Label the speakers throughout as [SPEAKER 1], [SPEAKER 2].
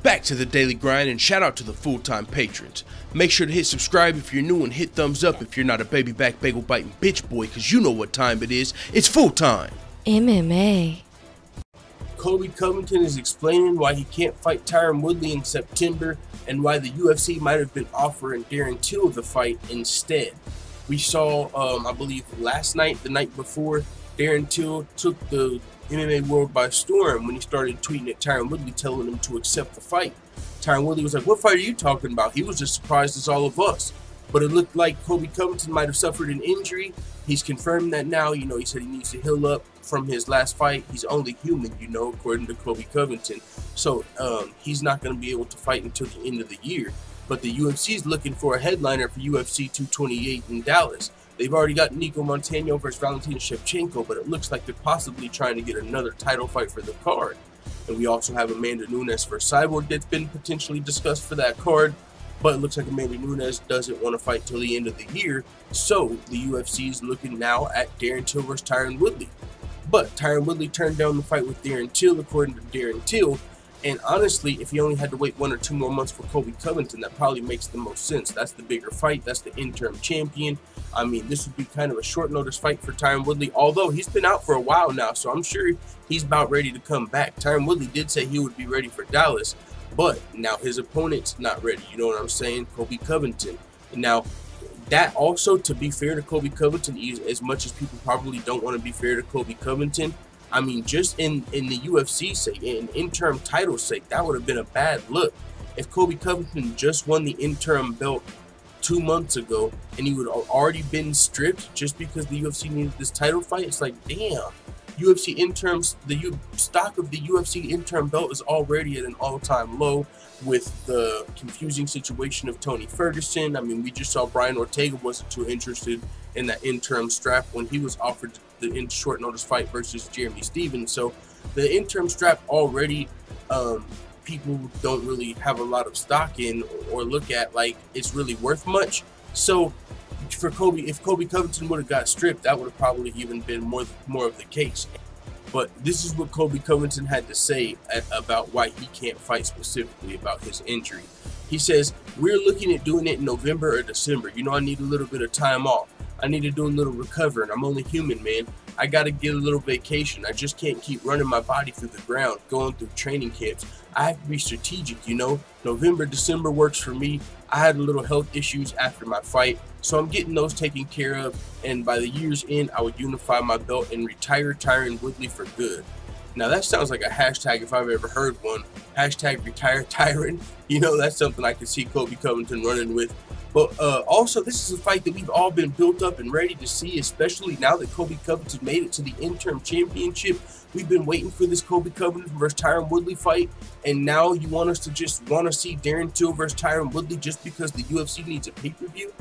[SPEAKER 1] Back to the daily grind, and shout out to the full-time patrons. Make sure to hit subscribe if you're new and hit thumbs up if you're not a baby back bagel biting bitch boy, cause you know what time it is. It's full time.
[SPEAKER 2] MMA.
[SPEAKER 3] Colby Covington is explaining why he can't fight Tyron Woodley in September and why the UFC might have been offering Darren Till the fight instead. We saw, I believe last night, the night before, Darren Till took the MMA world by storm when he started tweeting at Tyron Woodley telling him to accept the fight. Tyron Woodley was like, "What fight are you talking about?" He was as surprised as all of us. But it looked like Colby Covington might have suffered an injury. He's confirmed that now. You know, he said he needs to heal up from his last fight. He's only human, you know, according to Colby Covington. So he's not going to be able to fight until the end of the year. But the UFC is looking for a headliner for UFC 228 in Dallas. They've already got Nico Montano versus Valentina Shevchenko, but it looks like they're possibly trying to get another title fight for the card. And we also have Amanda Nunes versus Cyborg that's been potentially discussed for that card. But it looks like Amanda Nunes doesn't want to fight till the end of the year. So the UFC is looking now at Darren Till versus Tyron Woodley. But Tyron Woodley turned down the fight with Darren Till, according to Darren Till. And honestly, if he only had to wait 1 or 2 more months for Colby Covington, that probably makes the most sense. That's the bigger fight. That's the interim champion. I mean, this would be kind of a short notice fight for Tyron Woodley, although he's been out for a while now, so I'm sure he's about ready to come back. Tyron Woodley did say he would be ready for Dallas, but now his opponent's not ready. You know what I'm saying? Colby Covington. And now, that also, to be fair to Colby Covington, as much as people probably don't want to be fair to Colby Covington, I mean, just in the UFC's sake, in interim title's sake, that would have been a bad look. If Colby Covington just won the interim belt 2 months ago and he would have already been stripped just because the UFC needed this title fight, it's like, damn. UFC interims, the stock of the UFC interim belt is already at an all-time low with the confusing situation of Tony Ferguson. I mean, we just saw Brian Ortega wasn't too interested in that interim strap when he was offered the short notice fight versus Jeremy Stevens. So the interim strap already, people don't really have a lot of stock in or look at like it's really worth much. So for Colby, if Colby Covington would have got stripped, that would have probably even been more of the case. But this is what Colby Covington had to say about why he can't fight, specifically about his injury. He says, "We're looking at doing it in November or December. You know, I need a little bit of time off. I need to do a little recovering. I'm only human, man. I got to get a little vacation. I just can't keep running my body through the ground, going through training camps. I have to be strategic, you know. November, December works for me. I had a little health issues after my fight, so I'm getting those taken care of. And by the year's end, I would unify my belt and retire Tyron Woodley for good." Now, that sounds like a hashtag if I've ever heard one. Hashtag retire Tyron. You know, that's something I could see Colby Covington running with. But also, this is a fight that we've all been built up and ready to see, especially now that Colby Covington made it to the interim championship. We've been waiting for this Colby Covington versus Tyron Woodley fight, and now you want us to just want to see Darren Till versus Tyron Woodley just because the UFC needs a pay-per-view?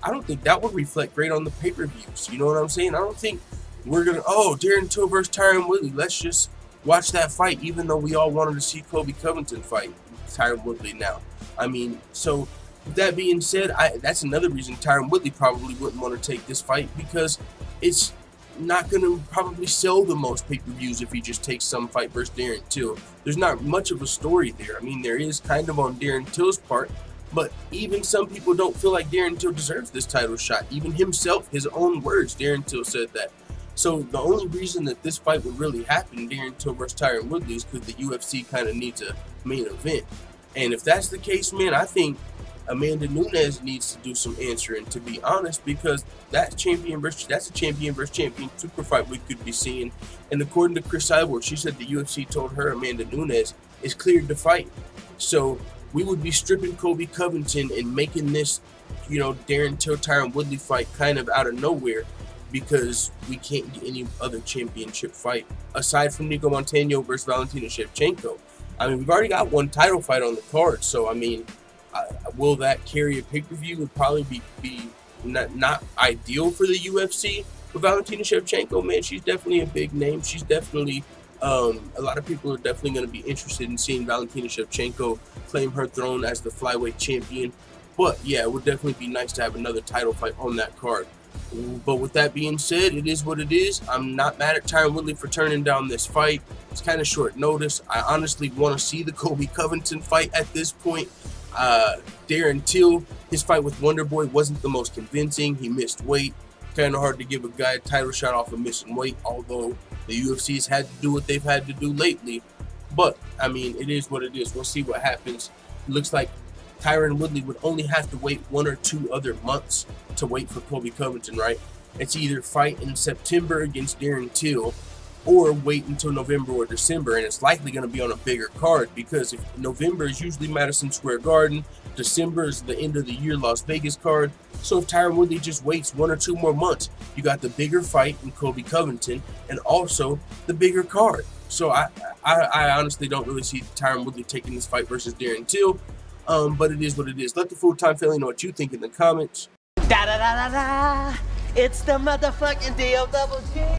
[SPEAKER 3] I don't think that would reflect great on the pay-per-views. You know what I'm saying? I don't think we're going to, oh, Darren Till versus Tyron Woodley, let's just watch that fight, even though we all wanted to see Colby Covington fight Tyron Woodley now. I mean, so with that being said, that's another reason Tyron Woodley probably wouldn't want to take this fight, because it's not going to probably sell the most pay-per-views if he just takes some fight versus Darren Till. There's not much of a story there. I mean, there is kind of on Darren Till's part, but even some people don't feel like Darren Till deserves this title shot. Even himself, his own words, Darren Till said that. So the only reason that this fight would really happen, Darren Till versus Tyron Woodley, is because the UFC kind of needs a main event. And if that's the case, man, I think Amanda Nunes needs to do some answering, to be honest, because that's a champion versus champion super fight we could be seeing. And according to Chris Cyborg, she said the UFC told her Amanda Nunes is cleared to fight. So we would be stripping Colby Covington and making this, you know, Darren Till Tyron Woodley fight kind of out of nowhere, because we can't get any other championship fight aside from Nico Montano versus Valentina Shevchenko. I mean, we've already got one title fight on the card, so I mean, will that carry a pay-per-view? Would probably be not ideal for the UFC. But Valentina Shevchenko, man, she's definitely a big name. She's definitely, a lot of people are definitely going to be interested in seeing Valentina Shevchenko claim her throne as the flyweight champion. But yeah, it would definitely be nice to have another title fight on that card. But with that being said, it is what it is. I'm not mad at Tyron Woodley for turning down this fight. It's kind of short notice. I honestly want to see the Colby Covington fight at this point. Darren Till, his fight with Wonderboy wasn't the most convincing. He missed weight. Kind of hard to give a guy a title shot off of missing weight, although the UFC's had to do what they've had to do lately. But, I mean, it is what it is. We'll see what happens. It looks like Tyron Woodley would only have to wait 1 or 2 other months to wait for Colby Covington, right? It's either fight in September against Darren Till or wait until November or December, and it's likely going to be on a bigger card, because if November is usually Madison Square Garden, December is the end of the year Las Vegas card. So if Tyron Woodley just waits 1 or 2 more months, you got the bigger fight in Colby Covington and also the bigger card. So I honestly don't really see Tyron Woodley taking this fight versus Darren Till. But it is what it is. Let the full-time family know what you think in the comments.
[SPEAKER 2] Da da da da da! It's the motherfucking DOG.